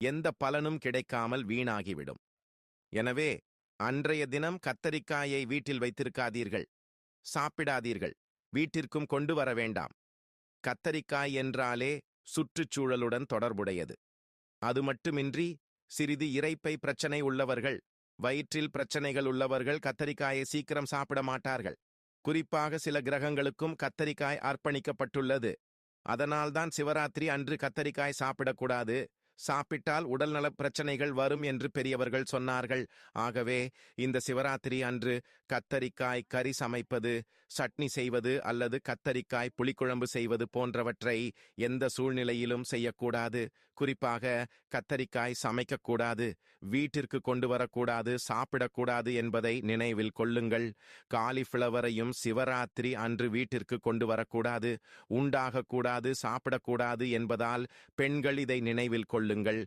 எந்த பலனும் கிடைக்காமல் வீணாகிவிடும். எனவே அன்றைய தினம் கத்தரிக்காயை வீட்டில் வைத்திருக்காதீர்கள், சாப்பிடாதீர்கள், வீட்டிற்கும் கொண்டு வர வேண்டாம். கத்தரிக்காய் என்றாலே சுற்றுச்சூழலுடன் தொடர்புடையது. அது மட்டுமின்றி சிறிது இரைப்பை பிரச்சனை உள்ளவர்கள், வயிற்றில் பிரச்சனைகள் உள்ளவர்கள் கத்தரிக்காயை சீக்கிரம் சாப்பிட மாட்டார்கள். குறிப்பாக சில கிரகங்களுக்கும் கத்தரிக்காய் அர்ப்பணிக்கப்பட்டுள்ளது. அதனால்தான் சிவராத்திரி அன்று கத்தரிக்காய் சாப்பிடக்கூடாது, சாப்பிட்டால் உடல்நலப் பிரச்சனைகள் வரும் என்று பெரியவர்கள் சொன்னார்கள். ஆகவே இந்த சிவராத்திரி அன்று கத்தரிக்காய் கறி சமைப்பது, சட்னி செய்வது அல்லது கத்தரிக்காய் புளிக்குழம்பு செய்வது போன்றவற்றை எந்த சூழ்நிலையிலும் செய்யக்கூடாது. குறிப்பாக கத்தரிக்காய் சமைக்கக்கூடாது, வீட்டிற்கு கொண்டு வரக்கூடாது, சாப்பிடக்கூடாது என்பதை நினைவில் கொள்ளுங்கள். காலிஃப்ளவரையும் சிவராத்திரி அன்று வீட்டிற்கு கொண்டு வரக்கூடாது, உண்டாகக்கூடாது, சாப்பிடக்கூடாது என்பதால் பெண்கள் இதை நினைவில் கொள்ளுங்கள்.